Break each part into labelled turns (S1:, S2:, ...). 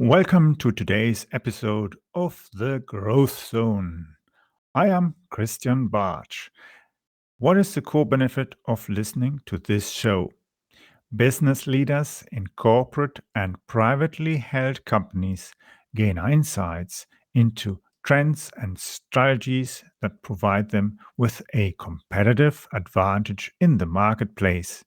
S1: Welcome to today's episode of The Growth Zone. I am Christian Bartsch. What is the core benefit of listening to this show? Business leaders in corporate and privately held companies gain insights into trends and strategies that provide them with a competitive advantage in the marketplace.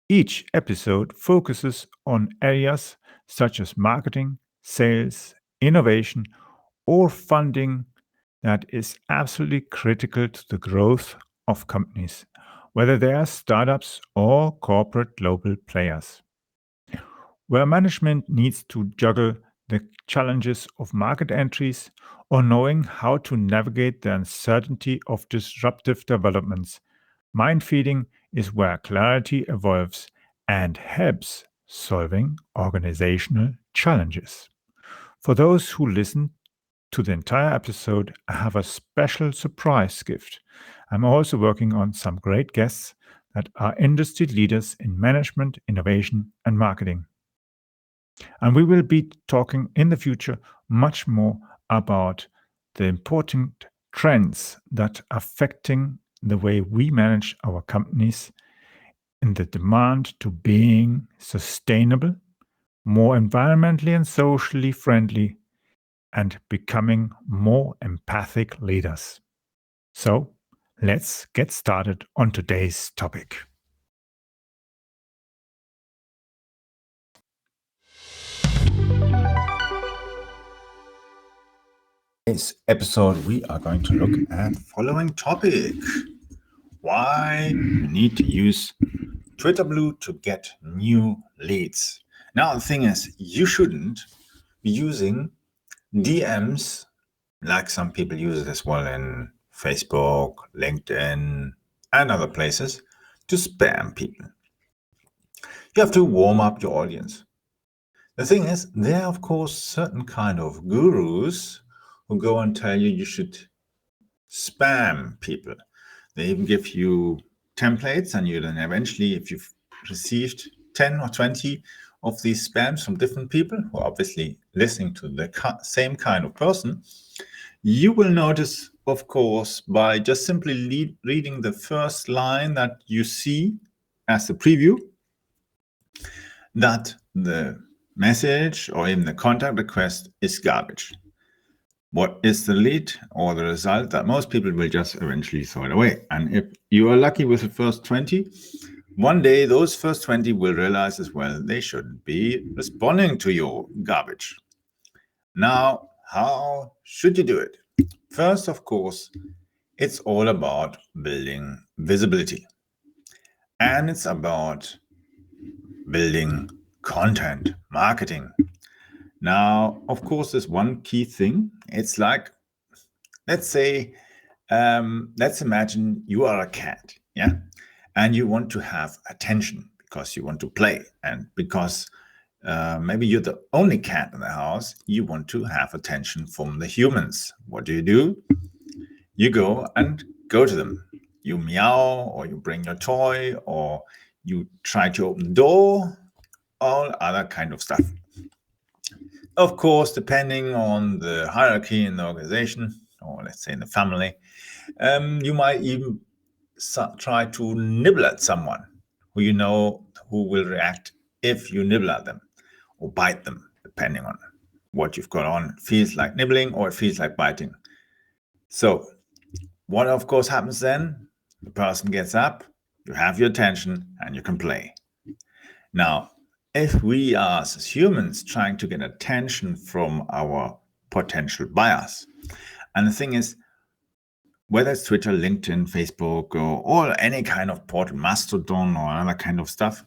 S1: Each episode focuses on areas such as marketing, sales, innovation, or funding that is absolutely critical to the growth of companies, whether they are startups or corporate global players. Where management needs to juggle the challenges of market entries or knowing how to navigate the uncertainty of disruptive developments, mind feeding is where clarity evolves and helps solving organizational challenges. For those who listen to the entire episode, I have a special surprise gift. I'm also working on some great guests that are industry leaders in management, innovation, and marketing. And we will be talking in the future much more about the important trends that are affecting the way we manage our companies in the demand to being sustainable, more environmentally and socially friendly, and becoming more empathic leaders. So, let's get started on today's topic. In this episode, we are going to look at the following topic: why you need to use Twitter Blue to get new leads. Now, the thing is, you shouldn't be using DMs like some people use it as well in Facebook, LinkedIn, and other places to spam people. You have to warm up your audience. The thing is, there are, of course, certain kind of gurus who go and tell you should spam people. They even give you templates, and you then eventually, if you've received 10 or 20 of these spams from different people who are obviously listening to the same kind of person, you will notice, of course, by just simply reading the first line that you see as the preview, that the message or even the contact request is garbage. What is the lead or the result? That most people will just eventually throw it away. And if you are lucky with the first 20, one day those first 20 will realize as well they shouldn't be responding to your garbage. Now, how should you do it? First, of course, it's all about building visibility. And it's about building content, marketing. Now, of course, there's one key thing. It's like, let's imagine you are a cat, yeah? And you want to have attention because you want to play. And because maybe you're the only cat in the house, you want to have attention from the humans. What do? You go to them. You meow, or you bring your toy, or you try to open the door, all other kind of stuff. Of course, depending on the hierarchy in the organization, or let's say in the family, you might even try to nibble at someone who will react if you nibble at them or bite them, depending on what you've got on. It feels like nibbling or it feels like biting. So what, of course, happens then? The person gets up, you have your attention, and you can play. Now, if we are as humans trying to get attention from our potential buyers, and the thing is, whether it's Twitter, LinkedIn, Facebook, or any kind of portal, Mastodon, or other kind of stuff,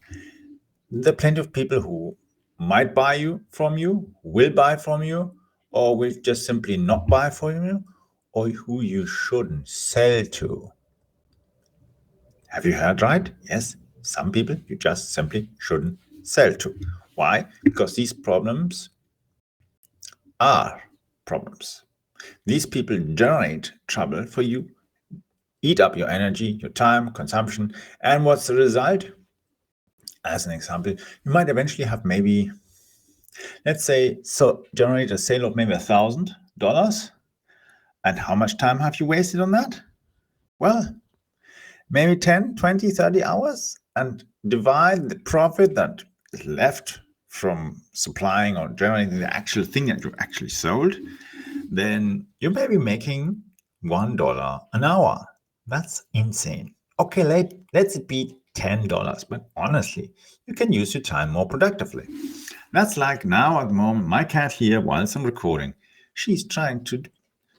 S1: there are plenty of people who might buy from you, will buy from you, or will just simply not buy from you, or who you shouldn't sell to. Have you heard right? Yes, some people you just simply shouldn't sell to. Why? Because these problems are problems. These people generate trouble for you, eat up your energy, your time, consumption, and what's the result? As an example, you might eventually have maybe
S2: Let's say, so generate a sale of maybe $1,000. And how much time have you wasted on that? Well, maybe 10, 20, 30 hours, and divide the profit that is left from supplying or generating the actual thing that you actually sold, then you may be making $1 an hour. That's insane. Okay, let's it be $10, but honestly, you can use your time more productively. That's like now at the moment, my cat here, whilst I'm recording, she's trying to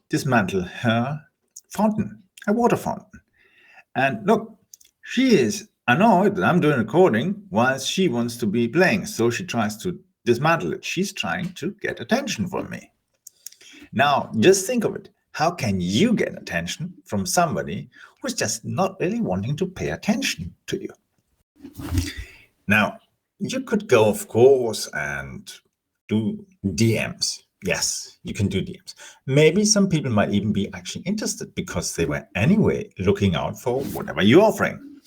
S2: dismantle her fountain, her water fountain. And look, she is annoyed that I'm doing recording while she wants to be playing. So she tries to dismantle it. She's trying to get attention from me. Now, just think of it. How can you get attention from somebody who's just not really wanting to pay attention to you? Now, you could go, of course, and do DMs. Yes, you can do DMs. Maybe some people might even be actually interested because they were anyway looking out for whatever you're offering.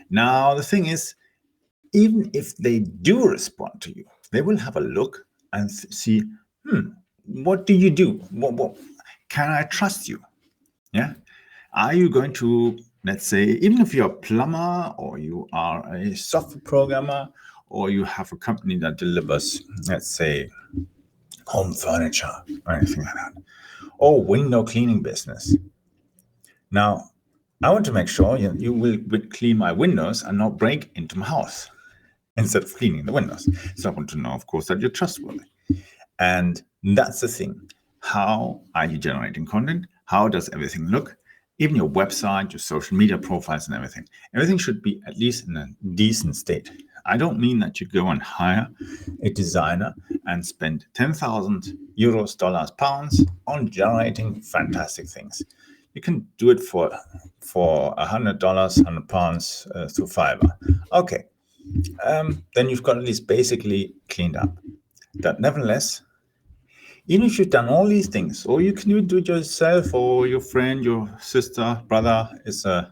S2: Now, the thing is, even if they do respond to you, they will have a look and see, what do you do? What can I trust you? Yeah. Are you going to, let's say, even if you're a plumber or you are a software programmer or you have a company that delivers, let's say, home furniture or anything like that, or window cleaning business. Now, I want to make sure you will clean my windows and not break into my house instead of cleaning the windows. So I want to know, of course, that you're trustworthy. And that's the thing. How are you generating content? How does everything look? Even your website, your social media profiles and everything. Everything should be at least in a decent state. I don't mean that you go and hire a designer and spend 10,000 euros, dollars, pounds on generating fantastic things. You can do it for $100, £100 through Fiverr. Okay. Then you've got at least basically cleaned up. That nevertheless, even if you've done all these things, or you can do it yourself, or your friend, your sister, brother is a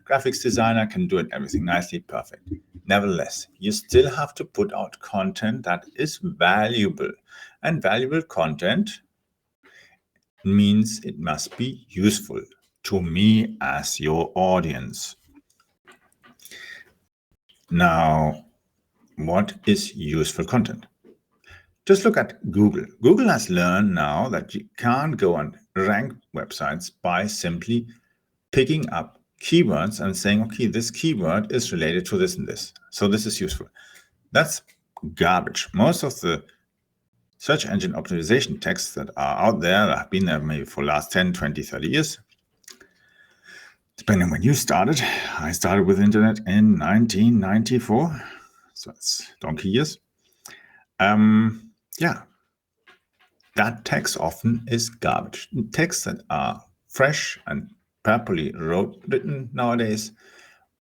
S2: graphics designer, can do it everything nicely, perfect. Nevertheless, you still have to put out content that is valuable. And valuable content means it must be useful to me as your audience. Now, what is useful content? Just look at Google. Google has learned now that you can't go and rank websites by simply picking up keywords and saying, okay, this keyword is related to this and this. So this is useful. That's garbage. Most of the search engine optimization texts that are out there, that have been there maybe for the last 10, 20, 30 years, depending on when you started. I started with internet in 1994. So it's donkey years. That text often is garbage. Texts that are fresh and properly written nowadays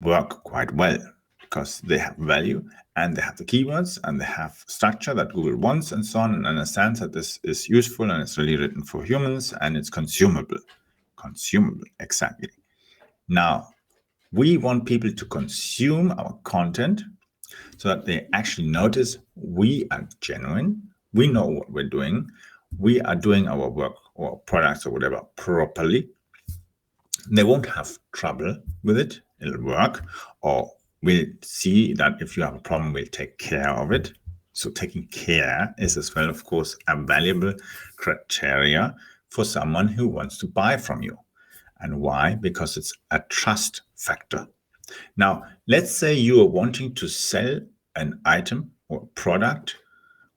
S2: work quite well because they have value and they have the keywords and they have structure that Google wants and so on, and understands that this is useful and it's really written for humans and it's consumable. Consumable, exactly. Now, we want people to consume our content so that they actually notice we are genuine, we know what we're doing, we are doing our work or products or whatever properly. They won't have trouble with it. It'll work. Or we'll see that if you have a problem, we'll take care of it. So taking care is as well, of course, a valuable criteria for someone who wants to buy from you. And why? Because it's a trust factor. Now, let's say you are wanting to sell an item or product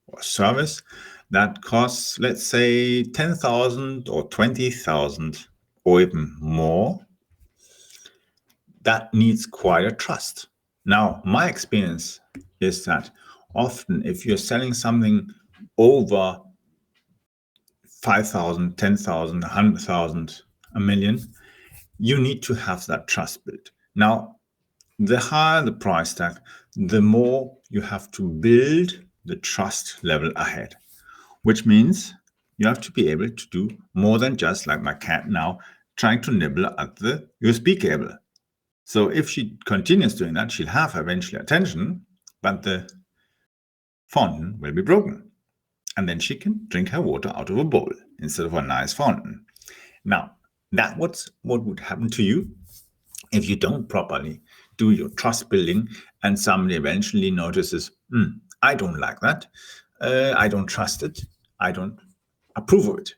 S2: or service that costs, let's say, 10,000 or 20,000 or even more. That needs quite a trust. Now, my experience is that often if you're selling something over 5,000, 10,000, 100,000, a million, you need to have that trust built. Now, the higher the price tag, the more you have to build the trust level ahead, which means you have to be able to do more than just like my cat now trying to nibble at the USB cable. So if she continues doing that, she'll have eventually attention, but the fountain will be broken. And then she can drink her water out of a bowl instead of a nice fountain. Now, that's what would happen to you if you don't properly do your trust building and somebody eventually notices, I don't like that. I don't trust it. I don't approve of it.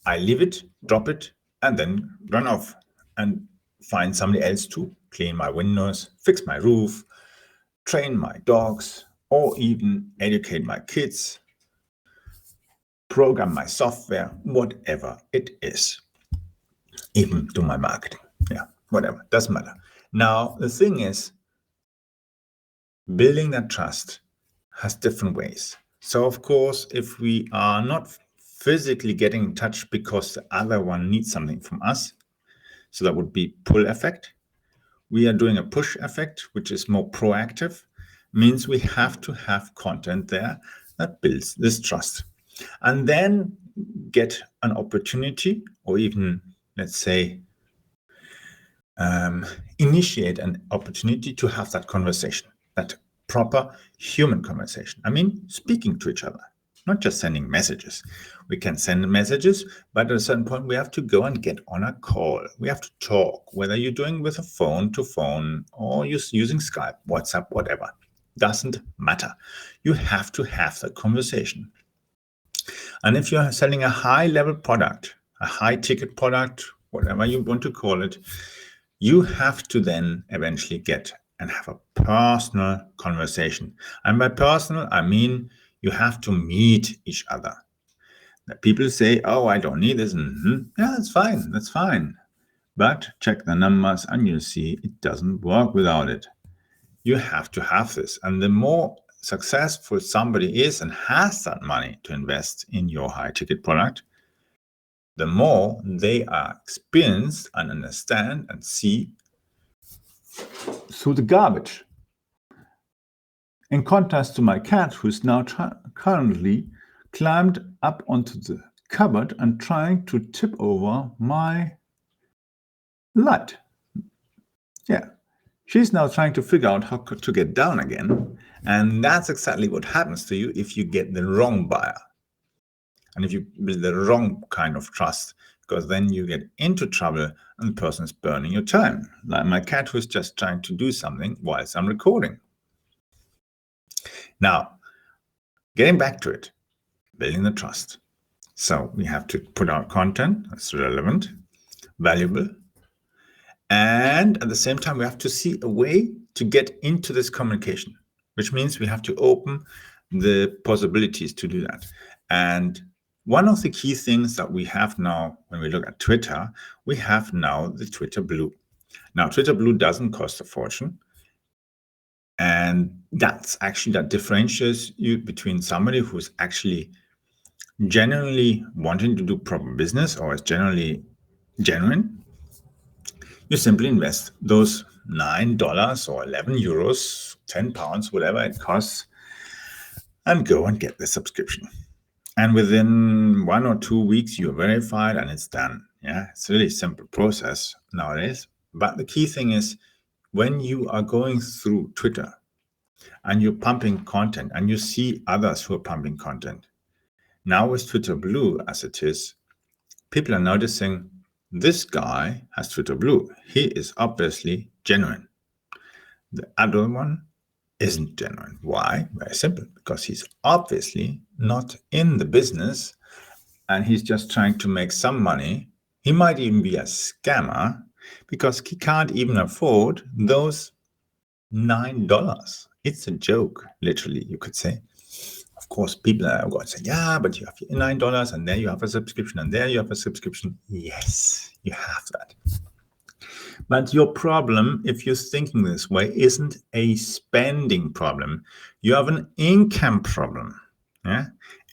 S2: I leave it, drop it, and then run off and find somebody else to clean my windows, fix my roof, train my dogs, or even educate my kids, program my software, whatever it is. Even do my marketing. Yeah, whatever, doesn't matter. Now, the thing is, building that trust has different ways. So, of course, if we are not physically getting in touch because the other one needs something from us, so that would be pull effect. We are doing a push effect, which is more proactive, means we have to have content there that builds this trust. And then get an opportunity, or even, let's say, initiate an opportunity to have that conversation, that proper human conversation. I mean, speaking to each other, not just sending messages. We can send messages, but at a certain point, we have to go and get on a call. We have to talk, whether you're doing with a phone to phone or you're using Skype, WhatsApp, whatever. Doesn't matter. You have to have that conversation. And if you're selling a high-level product, a high-ticket product, whatever you want to call it, you have to then eventually get and have a personal conversation. And by personal, I mean you have to meet each other. People say, oh, I don't need this. Yeah, that's fine. But check the numbers and you'll see it doesn't work without it. You have to have this. And the more successful somebody is and has that money to invest in your high-ticket product, the more they are experienced and understand and see through the garbage. In contrast to my cat, who's now currently climbed up onto the cupboard and trying to tip over my light. Yeah, she's now trying to figure out how to get down again. And that's exactly what happens to you if you get the wrong buyer. And if you build the wrong kind of trust, because then you get into trouble and the person is burning your time. Like my cat who's just trying to do something whilst I'm recording. Now, getting back to it, building the trust. So we have to put out content that's relevant, valuable, and at the same time, we have to see a way to get into this communication, which means we have to open the possibilities to do that. And one of the key things that we have now, when we look at Twitter, we have now the Twitter Blue. Now, Twitter Blue doesn't cost a fortune. And that's actually that differentiates you between somebody who's actually genuinely wanting to do proper business or is generally genuine. You simply invest those $9 or 11 euros, 10 pounds, whatever it costs, and go and get the subscription. And within 1 or 2 weeks, you're verified and it's done. Yeah, it's a really simple process nowadays. But the key thing is when you are going through Twitter and you're pumping content and you see others who are pumping content. Now with Twitter Blue as it is, people are noticing this guy has Twitter Blue. He is obviously genuine. The other one isn't genuine. Why? Very simple. Because he's obviously not in the business and he's just trying to make some money. He might even be a scammer because he can't even afford those $9. It's a joke, literally, you could say. Of course, people are going to say, yeah, but you have $9 and there you have a subscription and there you have a subscription. Yes, you have that. But your problem, if you're thinking this way, isn't a spending problem. You have an income problem. Yeah?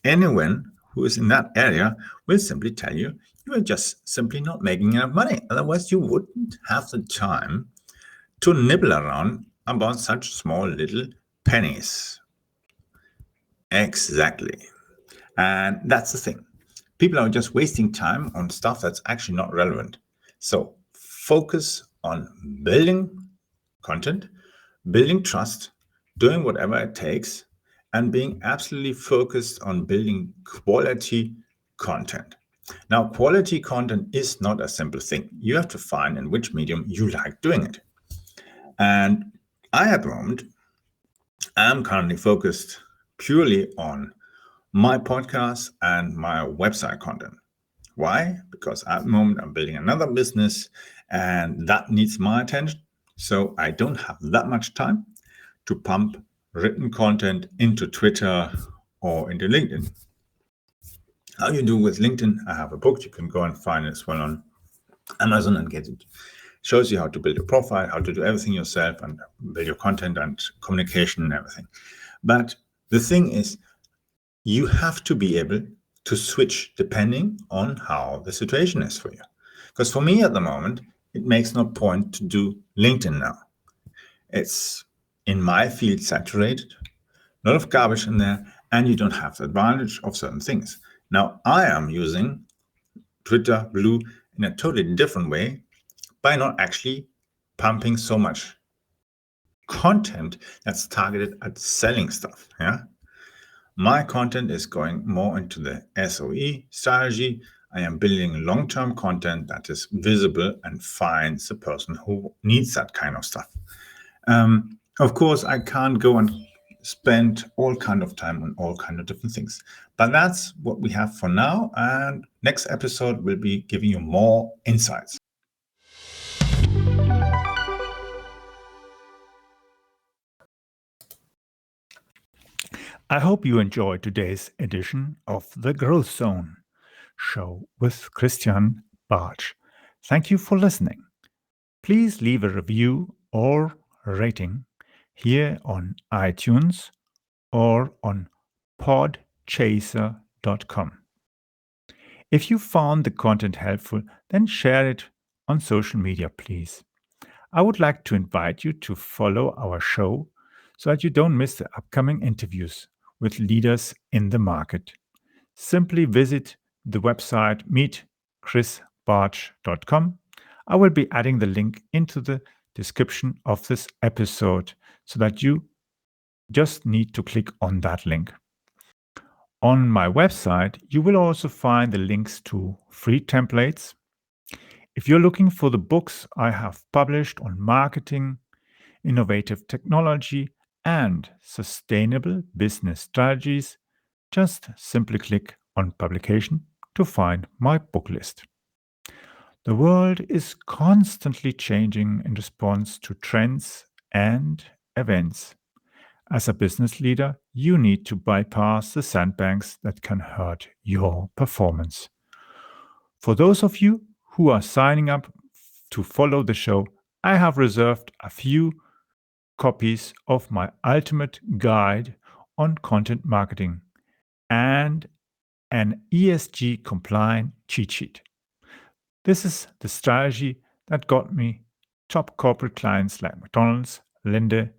S2: Anyone who is in that area will simply tell you, you are just simply not making enough money. Otherwise, you wouldn't have the time to nibble around about such small little pennies. Exactly. And that's the thing. People are just wasting time on stuff that's actually not relevant. So focus on building content, building trust, doing whatever it takes, and being absolutely focused on building quality content. Now, quality content is not a simple thing. You have to find in which medium you like doing it. And I, at the moment, am currently focused purely on my podcast and my website content. Why? Because at the moment I'm building another business and that needs my attention. So I don't have that much time to pump written content into Twitter or into LinkedIn. How you do with LinkedIn, I have a book. You can go and find it as well on Amazon and get it. Shows you how to build a profile, how to do everything yourself and build your content and communication and everything. But the thing is, you have to be able to switch depending on how the situation is for you. Because for me at the moment, it makes no point to do LinkedIn now. It's in my field saturated, a lot of garbage in there, and you don't have the advantage of certain things. Now, I am using Twitter Blue in a totally different way by not actually pumping so much content that's targeted at selling stuff. Yeah. My content is going more into the SOE strategy. I am building long-term content that is visible and finds the person who needs that kind of stuff. Of course, I can't go and spend all kind of time on all kind of different things. But that's what we have for now. And next episode will be giving you more insights.
S1: I hope you enjoyed today's edition of the Growth Zone show with Christian Bartsch. Thank you for listening. Please leave a review or rating here on iTunes or on podchaser.com. If you found the content helpful, then share it on social media, please. I would like to invite you to follow our show so that you don't miss the upcoming interviews with leaders in the market. Simply visit the website meetchrisbartsch.com. I will be adding the link into the description of this episode so that you just need to click on that link. On my website, you will also find the links to free templates. If you're looking for the books I have published on marketing, innovative technology, and sustainable business strategies, just simply click on publication to find my book list. The world is constantly changing in response to trends and events. As a business leader, you need to bypass the sandbanks that can hurt your performance. For those of you who are signing up to follow the show, I have reserved a few copies of my ultimate guide on content marketing and an ESG compliant cheat sheet. This is the strategy that got me top corporate clients like McDonald's, Linde,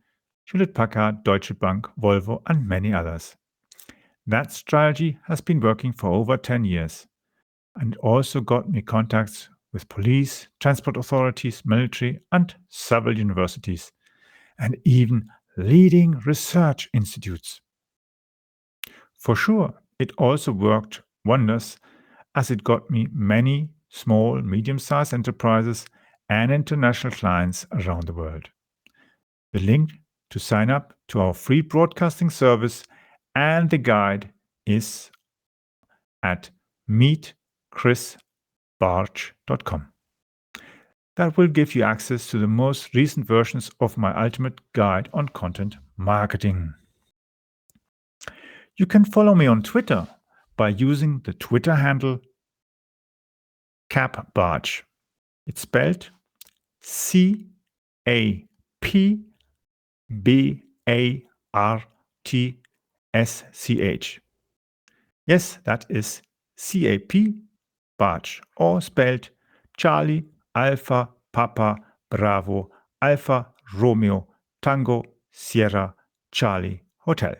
S1: Hewlett-Packard, Deutsche Bank, Volvo, and many others. That strategy has been working for over 10 years and also got me contacts with police, transport authorities, military, and several universities, and even leading research institutes. For sure, it also worked wonders as it got me many small, medium-sized enterprises and international clients around the world. The link to sign up to our free broadcasting service and the guide is at meetchrisbartsch.com. That will give you access to the most recent versions of my ultimate guide on content marketing. You can follow me on Twitter by using the Twitter handle capbartsch. It's spelled CAPBARTSCH. Yes, that is CAP Bartsch, or spelled Charlie Alpha Papa Bravo Alpha Romeo Tango Sierra Charlie Hotel.